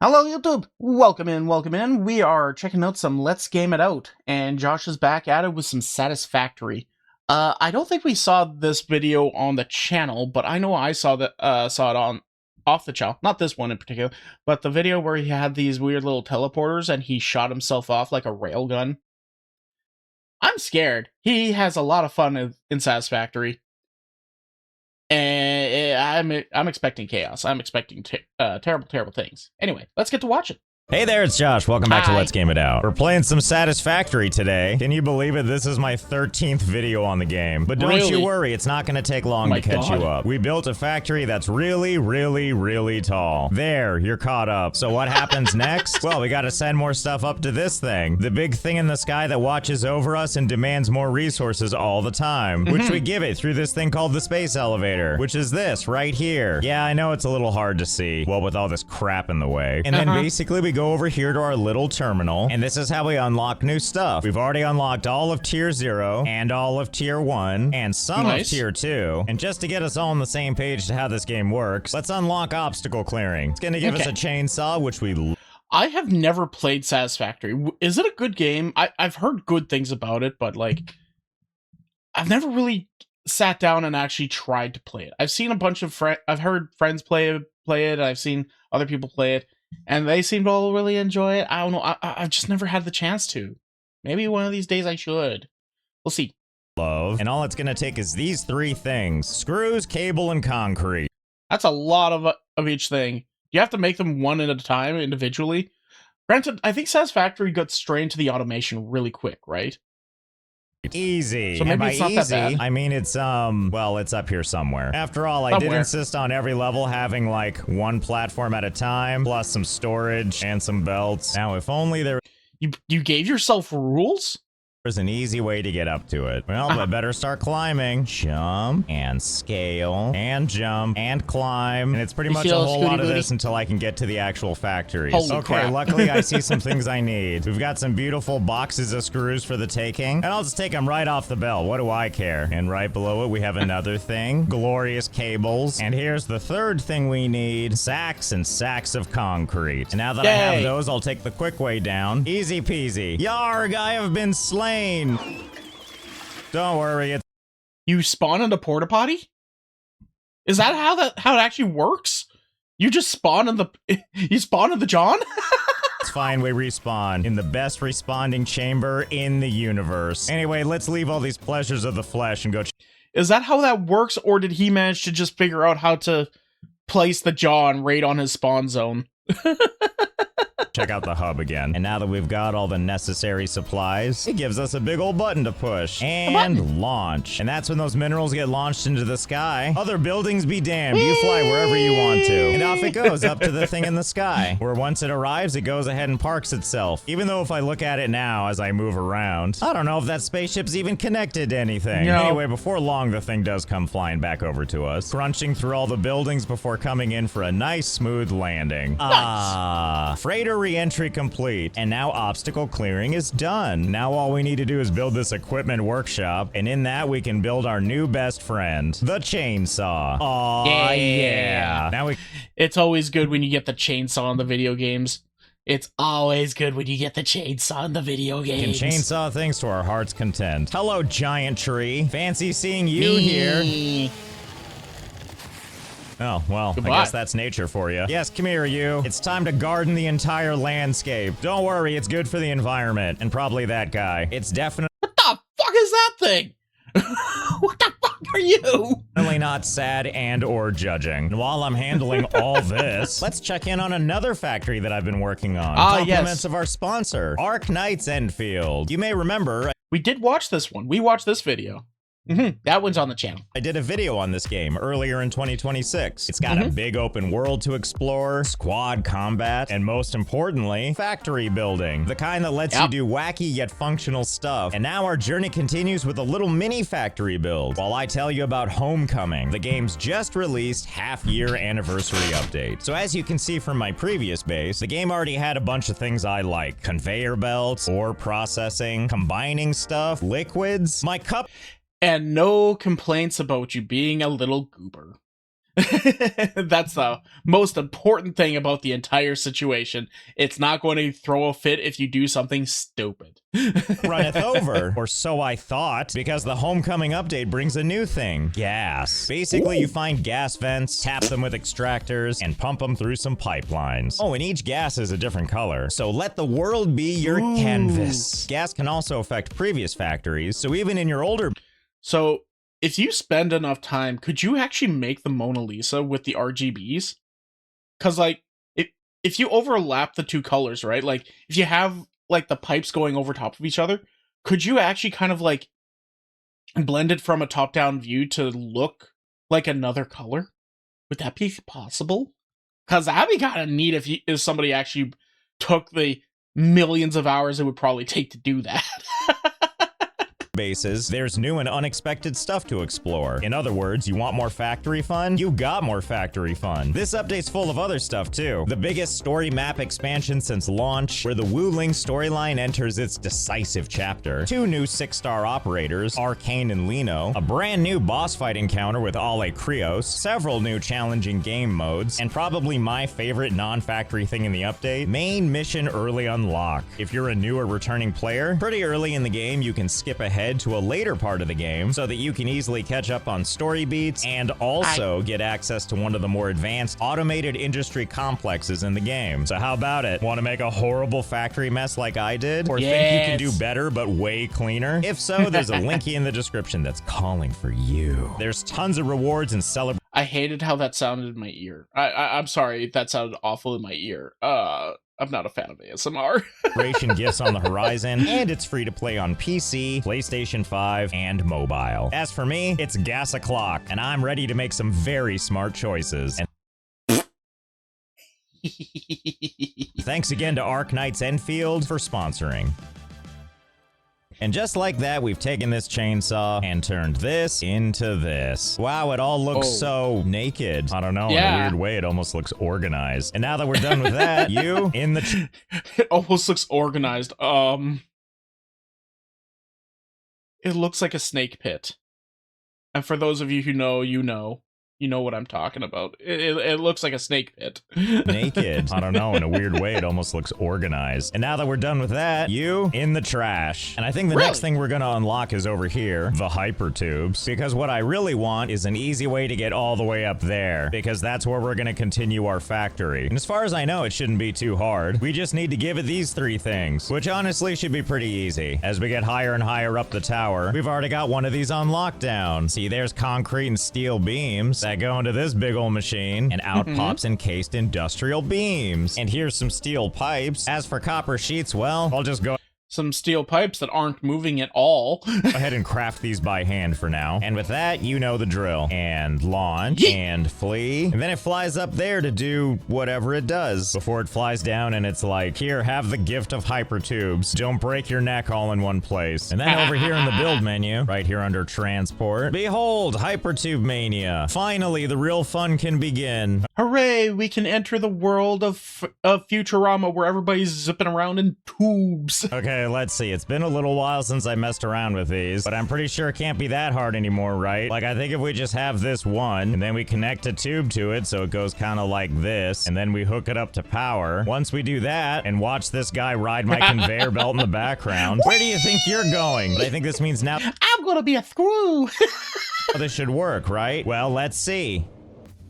Hello YouTube! Welcome in, welcome in. We are checking out some Let's Game It Out, and Josh is back at it with some Satisfactory. I don't think we saw this video on the channel, but I know I saw it on off the channel. Not this one in particular, but the video where he had these weird little teleporters and he shot himself off like a railgun. I'm scared. He has a lot of fun in Satisfactory. And I'm expecting chaos. I'm expecting terrible things. Anyway, let's get to watching. Hey there, it's Josh. Welcome back to Hi. Let's Game It Out. We're playing some Satisfactory today. Can you believe it? This is my 13th video on the game. But don't you worry, it's not going to take long to catch you up. We built a factory that's really tall. There, you're caught up. So what happens next? Well, we got to send more stuff up to this thing. The big thing in the sky that watches over us and demands more resources all the time. Which we give it through this thing called the space elevator. Which is this, right here. Yeah, I know it's a little hard to see. Well, with all this crap in the way. And then basically we go over here to our little terminal, and this is how we unlock new stuff. We've already unlocked all of tier 0 and all of tier 1 and some of tier 2. And just to get us all on the same page to how this game works, let's unlock obstacle clearing. It's gonna give us a chainsaw, which I have never played Satisfactory. Is it a good game? I've heard good things about it, but like, I've never really sat down and actually tried to play it. I've seen a bunch of I've heard friends play it. I've seen other people play it, and they seem to all really enjoy it. I don't know. I've just never had the chance to. Maybe one of these days I should. We'll see. love. And all it's gonna take is these 3 things: screws, cable, and concrete. That's a lot of each thing. You have to make them one at a time individually. Granted, I think Satisfactory got straight into the automation really quick, right? Easy. So maybe and it's by not easy, that bad. I mean it's well, it's up here somewhere. After all, I did insist on every level having like 1 platform at a time, plus some storage and some belts. Now, if only there You gave yourself rules? was an easy way to get up to it. Well, I better start climbing. Jump and scale and jump and climb. And it's pretty much a whole lot of this until I can get to the actual factories. Holy crap. Luckily I see some things I need. We've got some beautiful boxes of screws for the taking, and I'll just take them right off the belt. What do I care? And right below it we have another thing. Glorious cables. And here's the 3rd thing we need. Sacks and sacks of concrete. And now that I have those, I'll take the quick way down. Easy peasy. Yarg, I have been slain. Don't worry, You spawn in the porta potty? Is that how it actually works? You just spawn in the John? it's fine. We respawn in the best responding chamber in the universe. Anyway, let's leave all these pleasures of the flesh and go. Is that how that works, or did he manage to just figure out how to place the John right on his spawn zone? Check out the hub again. And now that we've got all the necessary supplies, it gives us a big old button to push and launch. And that's when those minerals get launched into the sky. Other buildings be damned. You fly wherever you want to. And off it goes up to the thing in the sky, where once it arrives, it goes ahead and parks itself. Even though if I look at it now as I move around, I don't know if that spaceship's even connected to anything. No. Anyway, before long, the thing does come flying back over to us, crunching through all the buildings before coming in for a nice smooth landing. Freighter re-entry complete, and now obstacle clearing is done. Now all we need to do is build this equipment workshop, and in that we can build our new best friend, the chainsaw. Aw, yeah. Now It's always good when you get the chainsaw in the video games. It's always good when you get the chainsaw in the video games. can chainsaw things to our heart's content. Hello, giant tree. Fancy seeing you here. Oh, well, Goodbye. I guess that's nature for you. Yes, come here, you. It's time to garden the entire landscape. Don't worry, it's good for the environment. And probably that guy. It's definitely What the fuck is that thing? What the fuck are you? not sad and or judging. And while I'm handling all this, let's check in on another factory that I've been working on. Compliments of our sponsor, Ark Knights Endfield. You may remember We did watch this one. We watched this video. That one's on the channel. I did a video on this game earlier in 2026. It's got a big open world to explore, squad combat, and most importantly, factory building. The kind that lets you do wacky yet functional stuff. And now our journey continues with a little mini factory build, while I tell you about Homecoming, the game's just released half-year anniversary update. So as you can see from my previous base, the game already had a bunch of things I like. Conveyor belts, ore processing, combining stuff, liquids. My cup... And no complaints about you being a little goober. That's the most important thing about the entire situation. It's not going to throw a fit if you do something stupid. Runneth over, or so I thought, because the Homecoming update brings a new thing, gas. Basically, you find gas vents, tap them with extractors, and pump them through some pipelines. Oh, and each gas is a different color, so let the world be your canvas. Gas can also affect previous factories, so even in your older... So, if you spend enough time, could you actually make the Mona Lisa with the RGBs? Because, like, if you overlap the two colors, right? Like, if you have, like, the pipes going over top of each other, could you actually kind of, like, blend it from a top-down view to look like another color? Would that be possible? Because that'd be kind of neat if somebody actually took the millions of hours it would probably take to do that. bases, there's new and unexpected stuff to explore. In other words, you want more factory fun? You got more factory fun. This update's full of other stuff too. The biggest story map expansion since launch, where the Wu Ling storyline enters its decisive chapter. 2 new 6-star operators, Arcane and Lino, a brand new boss fight encounter with Ale Krios, several new challenging game modes, and probably my favorite non-factory thing in the update, main mission early unlock. If you're a new or returning player, pretty early in the game you can skip ahead to a later part of the game so that you can easily catch up on story beats and also get access to one of the more advanced automated industry complexes in the game. So how about it? Want to make a horrible factory mess like I did? Or think you can do better but way cleaner? If so, there's a linky in the description that's calling for you. There's tons of rewards and celebrations. I hated how that sounded in my ear. I'm sorry, that sounded awful in my ear. I'm not a fan of ASMR. Gifts on the horizon, and it's free to play on PC, PlayStation 5, and mobile. As for me, it's gas o'clock, and I'm ready to make some very smart choices. And thanks again to Ark Knights Endfield for sponsoring. And just like that, we've taken this chainsaw and turned this into this. Wow, it all looks so naked. I don't know, in a weird way, it almost looks organized. And now that we're done with that, you in the... It almost looks organized. It looks like a snake pit. And for those of you who know, you know what I'm talking about. It looks like a snake pit. Naked. I don't know, in a weird way, it almost looks organized. And now that we're done with that, you in the trash. And I think the next thing we're gonna unlock is over here, the hyper tubes. Because what I really want is an easy way to get all the way up there, because that's where we're gonna continue our factory. And as far as I know, it shouldn't be too hard. We just need to give it these 3 things, which honestly should be pretty easy. As we get higher and higher up the tower, we've already got one of these on lockdown. See, there's concrete and steel beams that go into this big old machine, and out pops encased industrial beams. And here's some steel pipes. As for copper sheets, well, I'll just go some steel pipes that aren't moving at all. Go ahead and craft these by hand for now. And with that, you know the drill. And launch, and flee. And then it flies up there to do whatever it does before it flies down and it's like, here, have the gift of hypertubes. Don't break your neck all in one place. And then over here in the build menu, right here under transport, behold, hypertube mania. Finally, the real fun can begin. Hooray, we can enter the world of Futurama where everybody's zipping around in tubes. Okay, let's see. It's been a little while since I messed around with these, but I'm pretty sure it can't be that hard anymore, right? Like, I think if we just have this one, and then we connect a tube to it so it goes kind of like this, and then we hook it up to power. Once we do that, and watch this guy ride my conveyor belt in the background, where do you think you're going? But I think this means now I'm gonna be a screw. this should work, right? Well, let's see.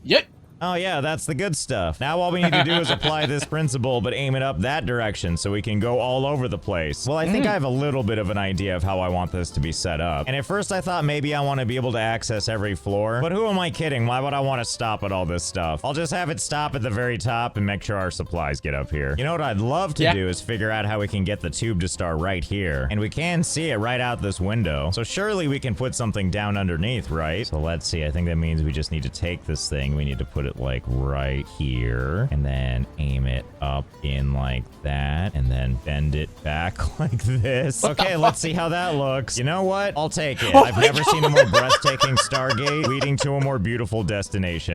Yep. Oh yeah, that's the good stuff. Now all we need to do is apply this principle, but aim it up that direction so we can go all over the place. Well, I think I have a little bit of an idea of how I want this to be set up. And at first I thought maybe I want to be able to access every floor, but who am I kidding? Why would I want to stop at all this stuff? I'll just have it stop at the very top and make sure our supplies get up here. You know what I'd love to do is figure out how we can get the tube to start right here. And we can see it right out this window. So surely we can put something down underneath, right? So let's see, I think that means we just need to take this thing. We need to put it like right here and then aim it up in like that and then bend it back like this. Okay, let's see how that looks. You know what? I'll take it. I've never seen a more breathtaking Stargate leading to a more beautiful destination.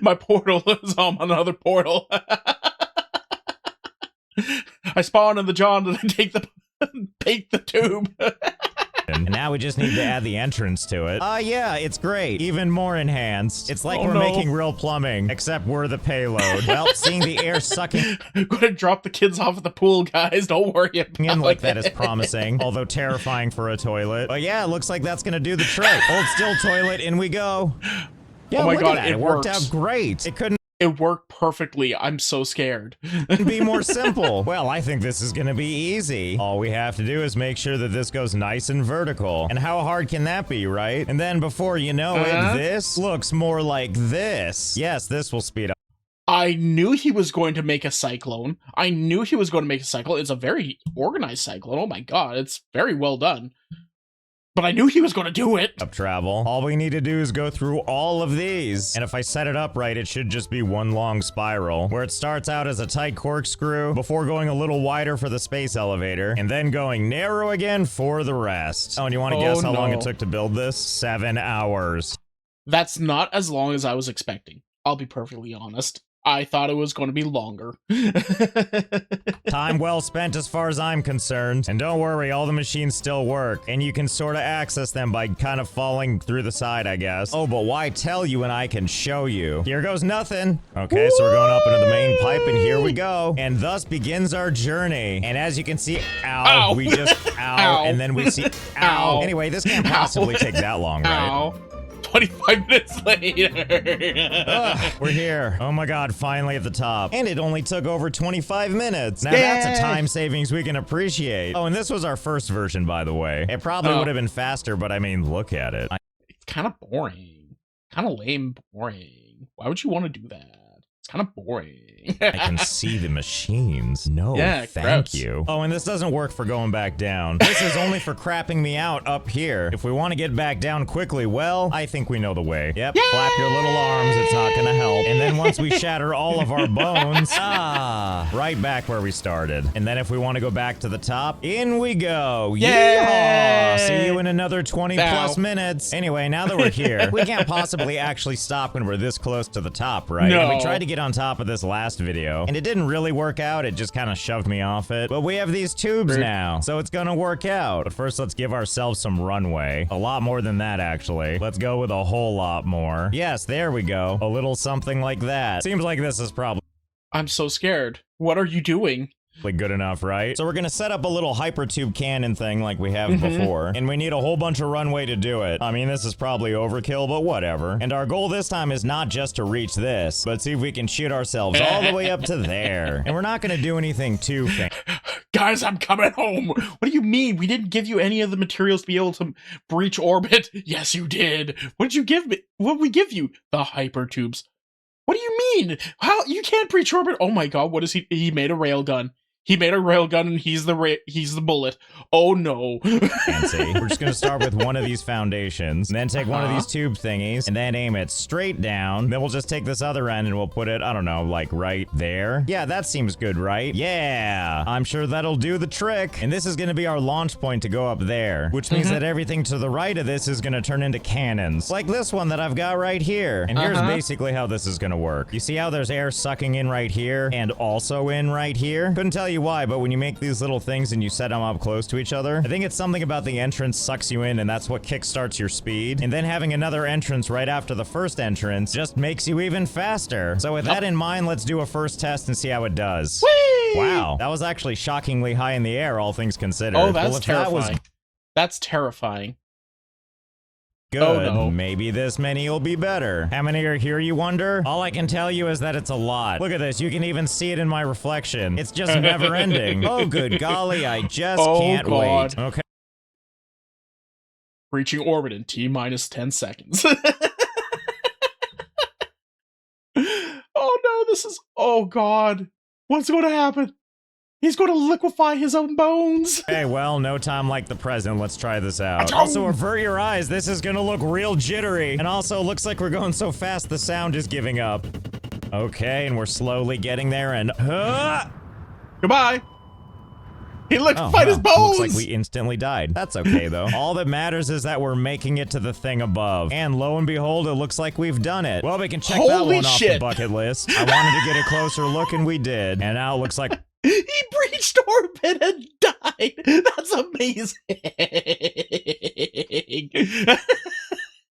My portal is on another portal. I spawn in the John and I take the tube. And now we just need to add the entrance to it. Yeah, it's great. Even more enhanced. It's like we're making real plumbing, except we're the payload. Well, seeing the air sucking I'm gonna drop the kids off at the pool, guys. Don't worry about in like that is promising, although terrifying for a toilet. But yeah, it looks like that's gonna do the trick. Hold still, toilet, in we go. Yeah, oh my god, it worked out great. It worked perfectly. I'm so scared. Be more simple. Well, I think this is gonna be easy. All we have to do is make sure that this goes nice and vertical. And how hard can that be, right? And then before you know it, this looks more like this. Yes, this will speed up. I knew he was going to make a cyclone. It's a very organized cyclone. Oh my god, it's very well done. But I knew he was going to do it. Up travel. All we need to do is go through all of these. And if I set it up right, it should just be one long spiral, where it starts out as a tight corkscrew before going a little wider for the space elevator, and then going narrow again for the rest. Oh, and you want to guess how long it took to build this? 7 hours. That's not as long as I was expecting. I'll be perfectly honest. I thought it was going to be longer. Time well spent as far as I'm concerned. And don't worry, all the machines still work. And you can sort of access them by kind of falling through the side, I guess. Oh, but why tell you when I can show you? Here goes nothing. Okay, so we're going up into the main pipe, and here we go. And thus begins our journey. And as you can see, ow. We just, ow. And then we see, ow. Anyway, this can't possibly take that long, right? Ow. 25 minutes later. We're here. Oh my god, finally at the top. And it only took over 25 minutes. Now that's a time savings we can appreciate. Oh, and this was our first version, by the way. It probably would have been faster, but I mean, look at it. It's kind of boring. Kind of lame boring. Why would you want to do that? It's kind of boring. I can see the machines. No, thank you. Oh, and this doesn't work for going back down. This is only for crapping me out up here. If we want to get back down quickly, well, I think we know the way. Yep, flap your little arms. It's not gonna help. And then once we shatter all of our bones, right back where we started. And then if we want to go back to the top, in we go. Yeehaw! See you in another 20 plus minutes. Anyway, now that we're here, we can't possibly actually stop when we're this close to the top, right? No. And we tried to get on top of this last video, and it didn't really work out. It just kind of shoved me off it. But we have these tubes now, so it's gonna work out. But first, let's give ourselves some runway. A lot more than that, actually. Let's go with a whole lot more. Yes, there we go. A little something like that. Seems like this is probably... I'm so scared. What are you doing? Good enough, right? So we're gonna set up a little hypertube cannon thing like we have before, and we need a whole bunch of runway to do it. I mean, this is probably overkill, but whatever. And our goal this time is not just to reach this, but see if we can shoot ourselves all the way up to there. And we're not gonna do anything too fancy. Guys, I'm coming home. What do you mean? We didn't give you any of the materials to be able to breach orbit. Yes, you did. What did you give me? What did we give you? The hypertubes. What do you mean? How? You can't breach orbit? Oh my god, what is he? He made a railgun. He made a railgun, and he's the bullet. Oh no. Fancy. We're just gonna start with one of these foundations, and then take one of these tube thingies, and then aim it straight down. Then we'll just take this other end, and we'll put it, I don't know, like right there. Yeah, that seems good, right? Yeah, I'm sure that'll do the trick. And this is gonna be our launch point to go up there, which means that everything to the right of this is gonna turn into cannons, like this one that I've got right here. And here's basically how this is gonna work. You see how there's air sucking in right here, and also in right here? Couldn't tell you why, but when you make these little things and you set them up close to each other, I think it's something about the entrance sucks you in, and that's what kickstarts your speed. And then having another entrance right after the first entrance just makes you even faster. So with that in mind, let's do a first test and see how it does. Whee! Wow, that was actually shockingly high in the air, all things considered. Oh, that's terrifying. That's terrifying. Good. Oh, no. Maybe this many will be better. How many are here, you wonder? All I can tell you is that it's a lot. Look at this. You can even see it in my reflection. It's just never ending. Oh, good golly. I just can't wait. Okay. Reaching orbit in T-minus 10 seconds. Oh, no. This is... Oh, God. What's going to happen? He's going to liquefy his own bones. Hey, well, no time like the present. Let's try this out. Also, avert your eyes. This is going to look real jittery. And also, looks like we're going so fast the sound is giving up. Okay, and we're slowly getting there, and... Goodbye. He liquefied his bones. Looks like we instantly died. That's okay, though. All that matters is that we're making it to the thing above. And lo and behold, it looks like we've done it. Well, we can check that one off the bucket list. I wanted to get a closer look, and we did. And now it looks like... He breached orbit and died. That's amazing. dying.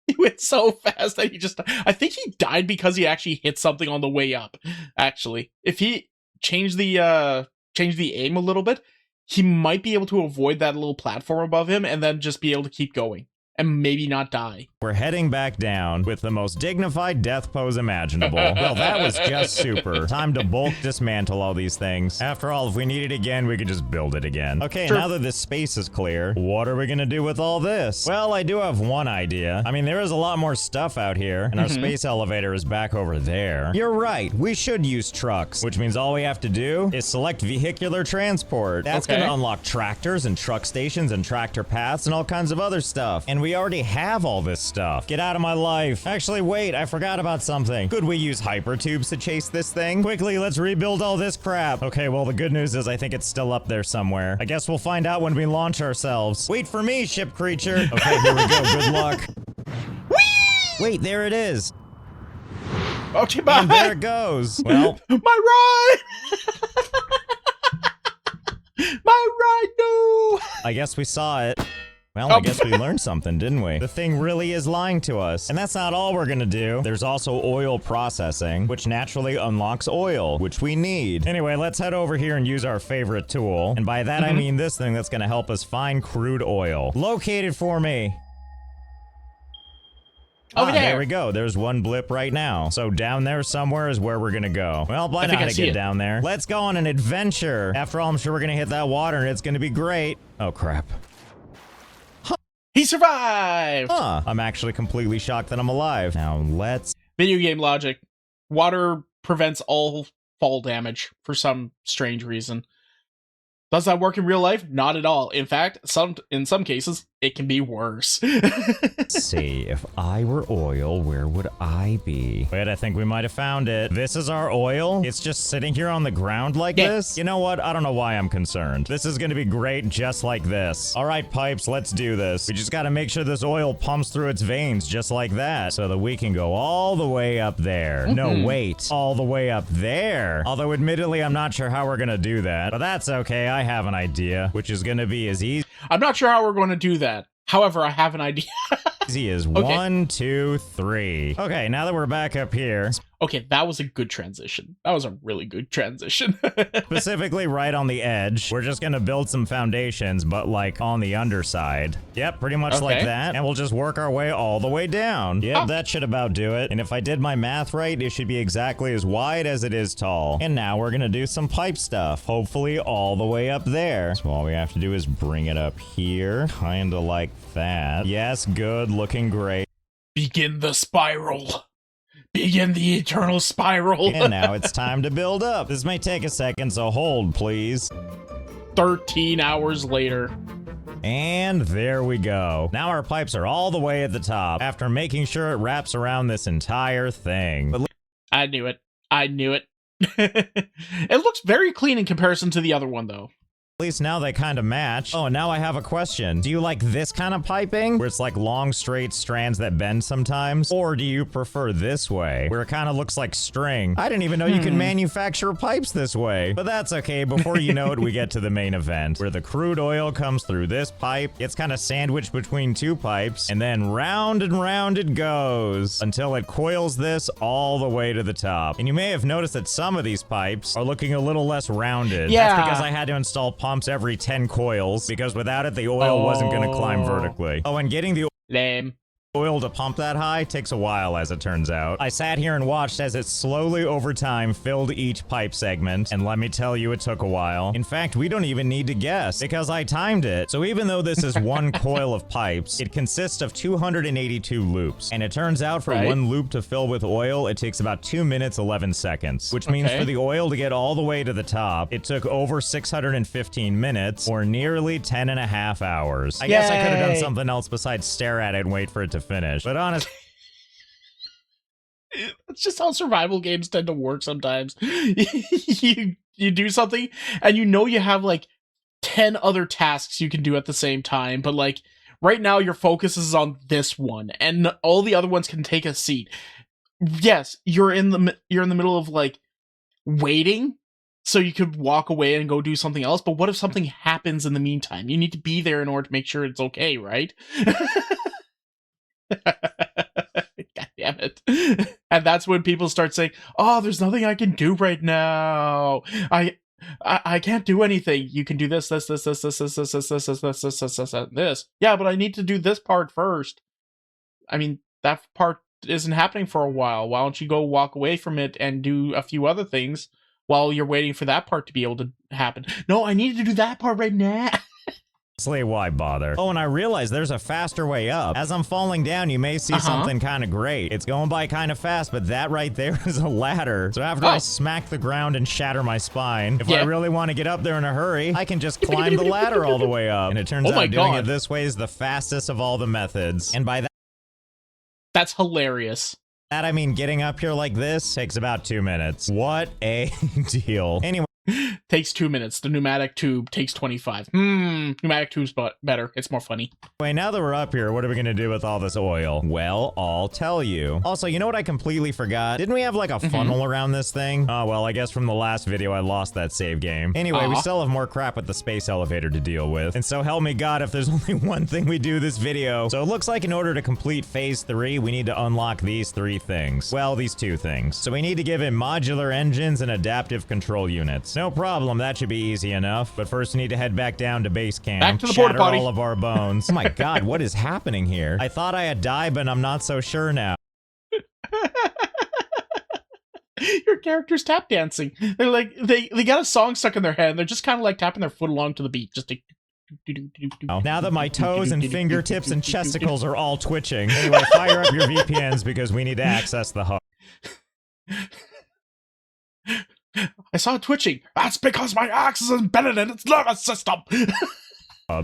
He went so fast that I think he died because he actually hit something on the way up, actually. If he changed the aim a little bit, he might be able to avoid that little platform above him and then just be able to keep going. And maybe not die. We're heading back down with the most dignified death pose imaginable. Well, that was just super. Time to bulk dismantle all these things. After all, if we need it again, we could just build it again. Okay, Sure. Now that this space is clear, what are we gonna do with all this? Well, I do have one idea. I mean, there is a lot more stuff out here, and our space elevator is back over there. You're right, we should use trucks, which means all we have to do is select vehicular transport. That's gonna unlock tractors and truck stations and tractor paths and all kinds of other stuff. And we already have all this stuff. Get out of my life. Actually, wait, I forgot about something. Could we use hypertubes to chase this thing? Quickly, let's rebuild all this crap. Okay, well, the good news is I think it's still up there somewhere. I guess we'll find out when we launch ourselves. Wait for me, ship creature. Okay, here we go. Good luck. Whee! Wait, there it is. Okay, bye. And there it goes. Well, my ride! My ride, no! I guess we saw it. Well, I guess we learned something, didn't we? The thing really is lying to us. And that's not all we're gonna do. There's also oil processing, which naturally unlocks oil, which we need. Anyway, let's head over here and use our favorite tool. And by that, I mean this thing that's gonna help us find crude oil. Locate it for me. Over there. There we go. There's one blip right now. So down there somewhere is where we're gonna go. Well, I know how to get down there. Let's go on an adventure. After all, I'm sure we're gonna hit that water and it's gonna be great. Oh, crap. He survived! Huh. I'm actually completely shocked that I'm alive. Now, let's... Video game logic. Water prevents all fall damage for some strange reason. Does that work in real life? Not at all. In fact, in some cases, it can be worse. Let's see, if I were oil, where would I be? Wait, I think we might have found it. This is our oil? It's just sitting here on the ground like this? You know what? I don't know why I'm concerned. This is gonna be great just like this. All right, pipes, let's do this. We just gotta make sure this oil pumps through its veins just like that so that we can go all the way up there. No, wait. All the way up there. Although, admittedly, I'm not sure how we're gonna do that. But that's okay. I have an idea, which is gonna be as easy. I'm not sure how we're going to do that. However, I have an idea. Easy as 1, 2, 3. Okay, now that we're back up here. Okay, that was a good transition. That was a really good transition. Specifically right on the edge. We're just gonna build some foundations, but like on the underside. Yep, pretty much like that. And we'll just work our way all the way down. Yep, that should about do it. And if I did my math right, it should be exactly as wide as it is tall. And now we're gonna do some pipe stuff. Hopefully all the way up there. So all we have to do is bring it up here. Kinda like that. Yes, good, looking great. Begin the spiral. Begin the eternal spiral. And now it's time to build up. This may take a second, so hold, please. 13 hours later. And there we go. Now our pipes are all the way at the top after making sure it wraps around this entire thing. But I knew it. I knew it. It looks very clean in comparison to the other one, though. at least now they kind of match. Oh, and now I have a question. Do you like this kind of piping, where it's like long, straight strands that bend sometimes? Or do you prefer this way, where it kind of looks like string? I didn't even know you could manufacture pipes this way. But that's okay. Before you know it, we get to the main event, where the crude oil comes through this pipe, gets kind of sandwiched between two pipes, and then round and round it goes until it coils this all the way to the top. And you may have noticed that some of these pipes are looking a little less rounded. Yeah. That's because I had to install pumps every 10 coils, because without it, the oil wasn't going to climb vertically. Oh, and getting the Lame. oil to pump that high takes a while, as it turns out. I sat here and watched as it slowly over time filled each pipe segment, and let me tell you, it took a while. In fact, we don't even need to guess, because I timed it. So even though this is one coil of pipes, it consists of 282 loops. And it turns out for one loop to fill with oil, it takes about 2 minutes, 11 seconds. Which means for the oil to get all the way to the top, it took over 615 minutes, or nearly 10 and a half hours. I guess I could have done something else besides stare at it and wait for it to finish. But honestly, it's just how survival games tend to work sometimes. you do something and you know you have like 10 other tasks you can do at the same time, but like right now your focus is on this one and all the other ones can take a seat. Yes, you're in the middle of like waiting so you could walk away and go do something else, but what if something happens in the meantime? You need to be there in order to make sure it's okay, right? God damn it. And that's when people start saying, oh, there's nothing I can do right now. I can't do anything. You can do this. Yeah, but I need to do this part first. I mean, that part isn't happening for a while. Why don't you go walk away from it and do a few other things while you're waiting for that part to be able to happen? No, I need to do that part right now. Why bother? Oh, and I realized there's a faster way up. As I'm falling down, you may see something kind of great. It's going by kind of fast, but that right there is a ladder. So after I smack the ground and shatter my spine, if I really want to get up there in a hurry, I can just climb the ladder all the way up. And it turns out doing it this way is the fastest of all the methods. And by that, that's hilarious. I mean getting up here like this takes about 2 minutes. What a deal. Anyway. Takes 2 minutes. The pneumatic tube takes 25. Pneumatic tube's better. It's more funny. Wait, now that we're up here, what are we gonna do with all this oil? Well, I'll tell you. Also, you know what I completely forgot? Didn't we have like a funnel around this thing? Oh, well, I guess from the last video, I lost that save game. Anyway, we still have more crap with the space elevator to deal with. And so help me God if there's only one thing we do this video. So it looks like in order to complete phase 3, we need to unlock these 3 things. Well, these 2 things. So we need to give it modular engines and adaptive control units. No problem, that should be easy enough. But first we need to head back down to base camp. Back to the porta potty. All of our bones. Oh my God, what is happening here? I thought I had died, but I'm not so sure now. Your character's tap dancing. They're like, they got a song stuck in their head. And they're just kind of like tapping their foot along to the beat. Just to... Now that my toes and fingertips and chesticles are all twitching. Anyway, fire up your VPNs because we need to access the hub. I saw it twitching. That's because my axe is embedded in its nervous system.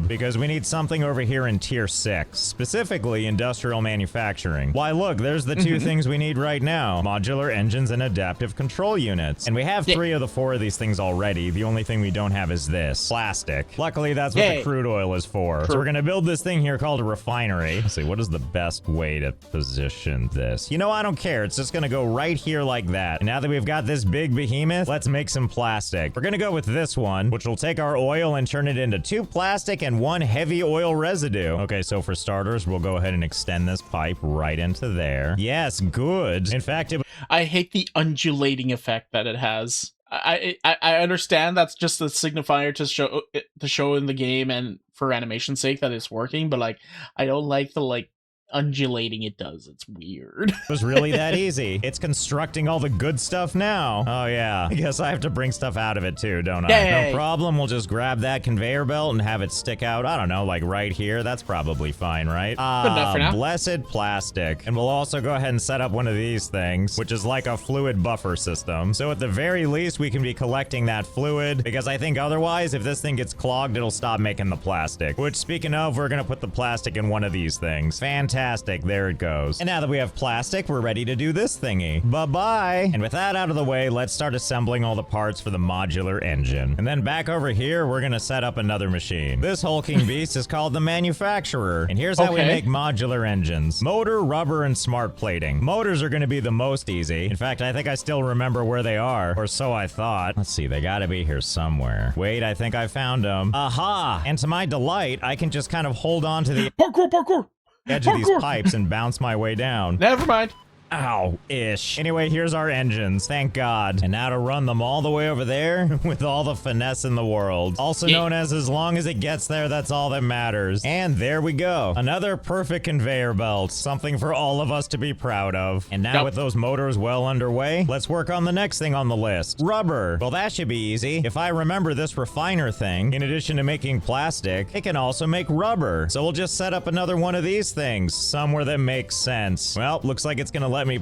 Because we need something over here in tier 6, specifically industrial manufacturing. Why look, there's the 2 things we need right now, modular engines and adaptive control units. And we have 3 of the 4 of these things already. The only thing we don't have is this, plastic. Luckily, that's what the crude oil is for. So we're gonna build this thing here called a refinery. Let's see, what is the best way to position this? You know, I don't care. It's just gonna go right here like that. And now that we've got this big behemoth, let's make some plastic. We're gonna go with this one, which will take our oil and turn it into 2 plastic and 1 heavy oil residue. Okay, so for starters, we'll go ahead and extend this pipe right into there. Yes, good. In fact, I hate the undulating effect that it has. I understand that's just a signifier to show in the game and for animation's sake that it's working, but like I don't like the undulating it does. It's weird. It was really that easy. It's constructing all the good stuff now. Oh yeah, I guess I have to bring stuff out of it too, don't I? Yay. No problem, we'll just grab that conveyor belt and have it stick out, I don't know, like right here. That's probably fine, right? Good enough for now. Blessed plastic. And we'll also go ahead and set up one of these things, which is like a fluid buffer system. So at the very least, we can be collecting that fluid, because I think otherwise, if this thing gets clogged, it'll stop making the plastic. Which, speaking of, we're gonna put the plastic in one of these things. Fantastic. There it goes. And now that we have plastic, we're ready to do this thingy. Bye-bye. And with that out of the way, let's start assembling all the parts for the modular engine. And then back over here, we're gonna set up another machine. This hulking beast is called the manufacturer. And here's how we make modular engines. Motor, rubber, and smart plating. Motors are gonna be the most easy. In fact, I think I still remember where they are, or so I thought. Let's see, they gotta be here somewhere. Wait, I think I found them. Aha! And to my delight, I can just kind of hold on to the parkour edge of these pipes and bounce my way down. Never mind. Ow-ish. Anyway, here's our engines, thank God. And now to run them all the way over there with all the finesse in the world. Also known as long as it gets there, that's all that matters. And there we go. Another perfect conveyor belt. Something for all of us to be proud of. And now with those motors well underway, let's work on the next thing on the list. Rubber. Well, that should be easy. If I remember this refiner thing, in addition to making plastic, it can also make rubber. So we'll just set up another one of these things, somewhere that makes sense. Well, looks like it's gonna let me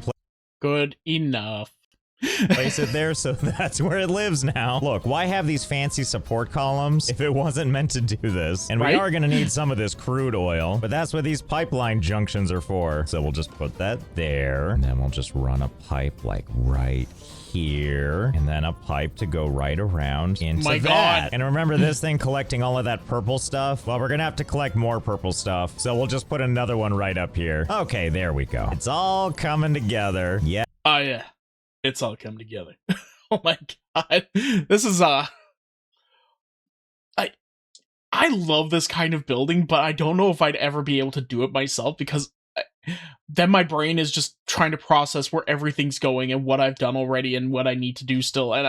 good enough. Place it there, so that's where it lives now. Look, why have these fancy support columns if it wasn't meant to do this? And we are gonna need some of this crude oil, but that's what these pipeline junctions are for. So we'll just put that there, and then we'll just run a pipe like right here, and then a pipe to go right around into that. And remember this thing collecting all of that purple stuff? Well, we're gonna have to collect more purple stuff, so we'll just put another one right up here. Okay, there we go. It's all coming together. Yeah. Oh yeah, it's all come together. Oh my God, this is I love this kind of building, but I don't know if I'd ever be able to do it myself because then my brain is just trying to process where everything's going and what I've done already and what I need to do still. And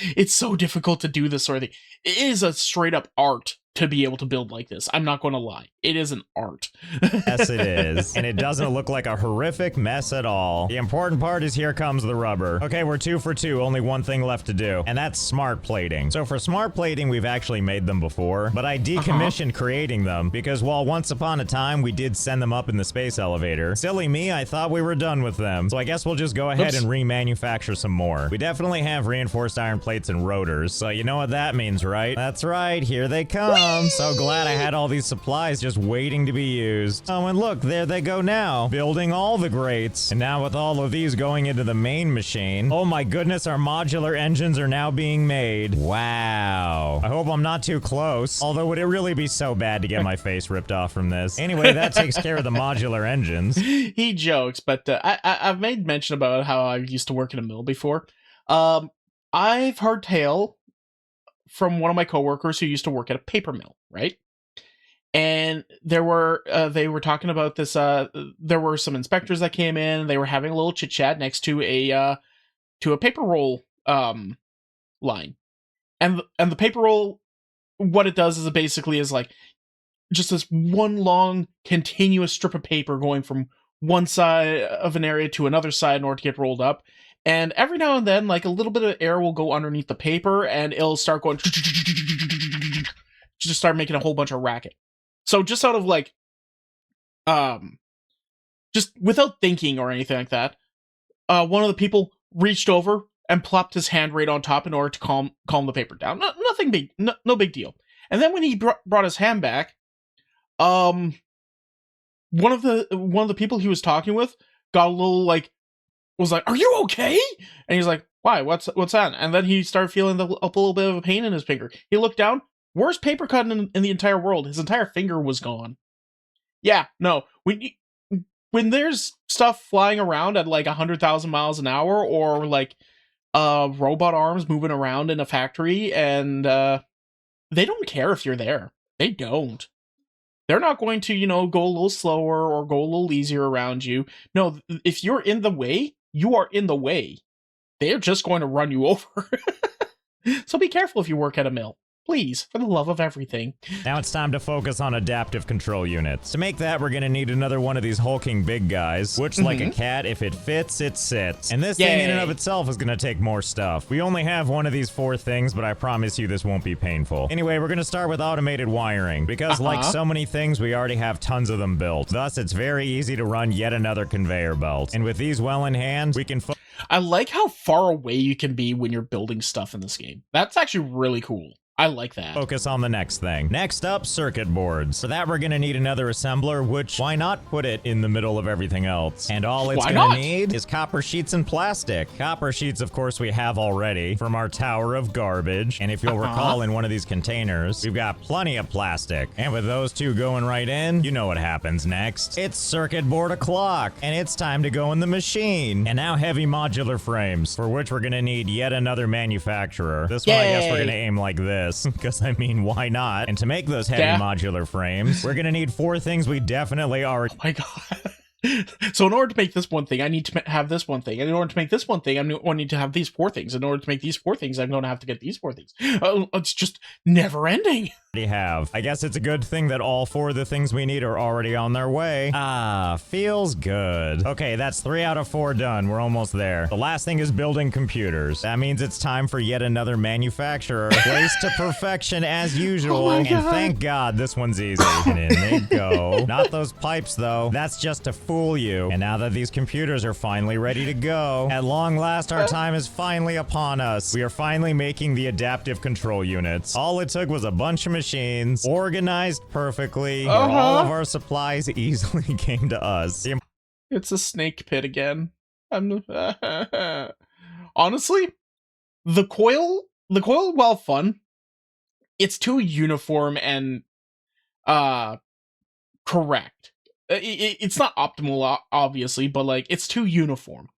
it's so difficult to do this sort of thing. It is a straight up art to be able to build like this. I'm not going to lie. It is an art. Yes, it is. And it doesn't look like a horrific mess at all. The important part is here comes the rubber. Okay, we're 2 for 2. Only one thing left to do. And that's smart plating. So for smart plating, we've actually made them before. But I decommissioned creating them because while once upon a time we did send them up in the space elevator, silly me, I thought we were done with them. So I guess we'll just go ahead and remanufacture some more. We definitely have reinforced iron plates and rotors. So you know what that means, right? That's right. Here they come. I'm so glad I had all these supplies just waiting to be used. Oh, and look, there they go now, building all the grates. And now with all of these going into the main machine, oh my goodness, our modular engines are now being made. Wow. I hope I'm not too close. Although, would it really be so bad to get my face ripped off from this? Anyway, that takes care of the modular engines. He jokes, but I've made mention about how I used to work in a mill before. I've heard tale from one of my coworkers who used to work at a paper mill, right? And they were talking about this. There were some inspectors that came in. They were having a little chit chat next to a paper roll line, and the paper roll, what it does is it basically is like just this one long continuous strip of paper going from one side of an area to another side in order to get rolled up. And every now and then, like, a little bit of air will go underneath the paper, and it'll start going, just start making a whole bunch of racket. So just out of, like, just without thinking or anything like that, one of the people reached over and plopped his hand right on top in order to calm the paper down. Nothing big, no big deal. And then when he brought his hand back, one of the people he was talking with got a little, like, was like, "Are you okay?" And he's like, "Why? What's that?" And then he started feeling a little bit of a pain in his finger. He looked down. Worst paper cut in the entire world. His entire finger was gone. Yeah, no. When there's stuff flying around at like 100,000 miles an hour, or like robot arms moving around in a factory, and they don't care if you're there. They don't. They're not going to, go a little slower or go a little easier around you. No, if you're in the way, you are in the way. They're just going to run you over. So be careful if you work at a mill. Please, for the love of everything. Now it's time to focus on adaptive control units. To make that, we're gonna need another one of these hulking big guys, which, like a cat, if it fits, it sits. And this thing in and of itself is gonna take more stuff. We only have one of these 4 things, but I promise you this won't be painful. Anyway, we're gonna start with automated wiring, because like so many things, we already have tons of them built. Thus, it's very easy to run yet another conveyor belt. And with these well in hand, we can I like how far away you can be when you're building stuff in this game. That's actually really cool. I like that. Focus on the next thing. Next up, circuit boards. For that, we're gonna need another assembler, which, why not put it in the middle of everything else? And all it's gonna need is copper sheets and plastic. Copper sheets, of course, we have already from our tower of garbage. And if you'll recall, in one of these containers, we've got plenty of plastic. And with those 2 going right in, you know what happens next. It's circuit board o'clock, and it's time to go in the machine. And now heavy modular frames, for which we're gonna need yet another manufacturer. This one, I guess we're gonna aim like this. Because, I mean, why not? And to make those heavy modular frames, we're gonna need 4 things we definitely already— Oh my god. So in order to make this one thing, I need to have this one thing. And in order to make this one thing, I'm going to need to have these 4 things. In order to make these 4 things, I'm going to have to get these 4 things. It's just never ending. Have. I guess it's a good thing that all 4 of the things we need are already on their way. Ah, feels good. Okay, that's 3 out of 4 done. We're almost there. The last thing is building computers. That means it's time for yet another manufacturer. Placed to perfection as usual. And thank God this one's easy. And in they go. Not those pipes, though. That's just to fool you. And now that these computers are finally ready to go, at long last, our time is finally upon us. We are finally making the adaptive control units. All it took was a bunch of machines, organized perfectly, where all of our supplies easily came to us. It's a snake pit again. Honestly, the coil, while fun, it's too uniform and correct. It's not optimal, obviously, but like it's too uniform.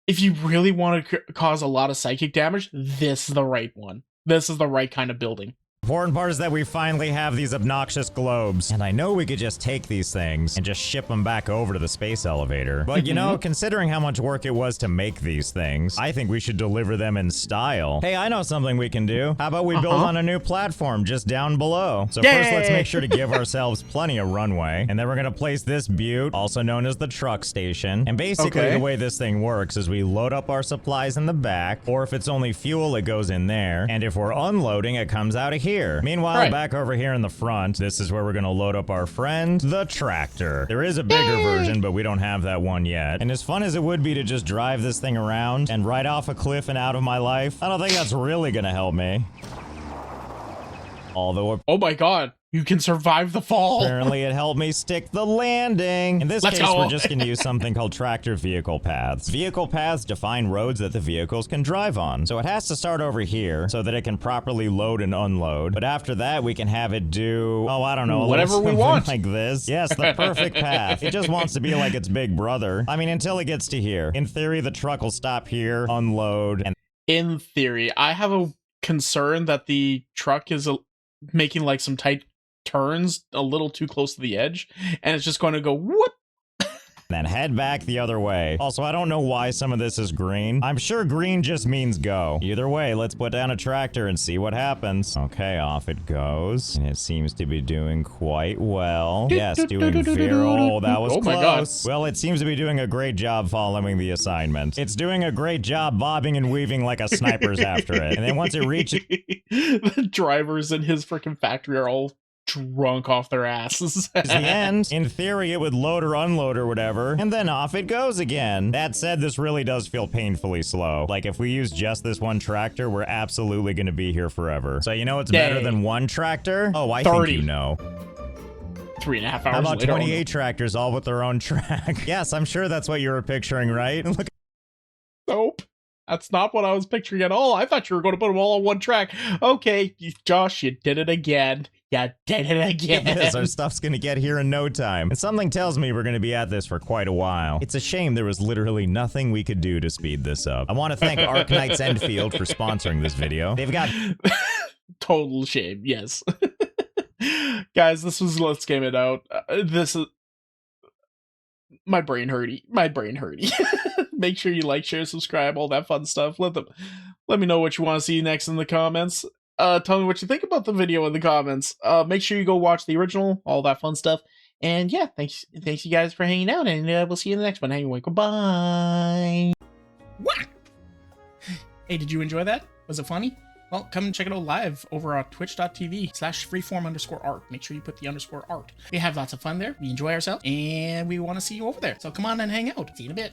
If you really want to cause a lot of psychic damage, this is the right one. This is the right kind of building. Important part is that we finally have these obnoxious globes. And I know we could just take these things and just ship them back over to the space elevator. But you know, considering how much work it was to make these things, I think we should deliver them in style. Hey, I know something we can do. How about we build on a new platform just down below? So first, let's make sure to give ourselves plenty of runway. And then we're gonna place this butte, also known as the truck station. And basically the way this thing works is we load up our supplies in the back, or if it's only fuel, it goes in there. And if we're unloading, it comes out of here. Meanwhile, back over here in the front, this is where we're gonna load up our friend, the tractor. There is a bigger version, but we don't have that one yet. And as fun as it would be to just drive this thing around and right off a cliff and out of my life, I don't think that's really gonna help me. Although, oh my god, you can survive the fall. Apparently it helped me stick the landing. In this case, we're just going to use something called tractor vehicle paths. Vehicle paths define roads that the vehicles can drive on. So it has to start over here so that it can properly load and unload. But after that, we can have it do, oh, I don't know, whatever we want. Like this. Yes, the perfect path. It just wants to be like its big brother. I mean, until it gets to here. In theory, the truck will stop here, unload, and... In theory, I have a concern that the truck is making like some tight turns a little too close to the edge, and it's just going to go whoop. Then head back the other way. Also, I don't know why some of this is green. I'm sure green just means go. Either way, let's put down a tractor and see what happens. Okay, off it goes. And it seems to be doing quite well. Yes, doing very... Oh, that was close. My God. Well, it seems to be doing a great job following the assignment. It's doing a great job bobbing and weaving like a sniper's after it. And then once it reaches... The drivers in his freaking factory are all drunk off their asses. The end. In theory, it would load or unload or whatever, and then off it goes again. That said, this really does feel painfully slow. Like, if we use just this one tractor, we're absolutely going to be here forever. So you know what's better than one tractor? Oh, I 30. Think you know. 3.5 hours How about later 28 tractors, all with their own track? Yes, I'm sure that's what you were picturing, right? Look. Nope. That's not what I was picturing at all. I thought you were going to put them all on one track. Okay, Josh, you did it again. You did it again. Yes, our stuff's gonna get here in no time. And something tells me we're gonna be at this for quite a while. It's a shame there was literally nothing we could do to speed this up. I want to thank Ark Knights Endfield for sponsoring this video. They've got... Total shame, yes. Guys, this was Let's Game It Out. This is... My brain hurty. Make sure you like, share, subscribe, all that fun stuff. Let me know what you want to see next in the comments. Tell me what you think about the video in the comments. Make sure you go watch the original, all that fun stuff. And yeah, thanks you guys for hanging out, and we'll see you in the next one. Anyway, goodbye. What? Hey, did you enjoy that? Was it funny? Well, come and check it out live over on twitch.tv/freeform_art. Make sure you put the _art. We have lots of fun there. We enjoy ourselves, and we want to see you over there. So come on and hang out. See you in a bit.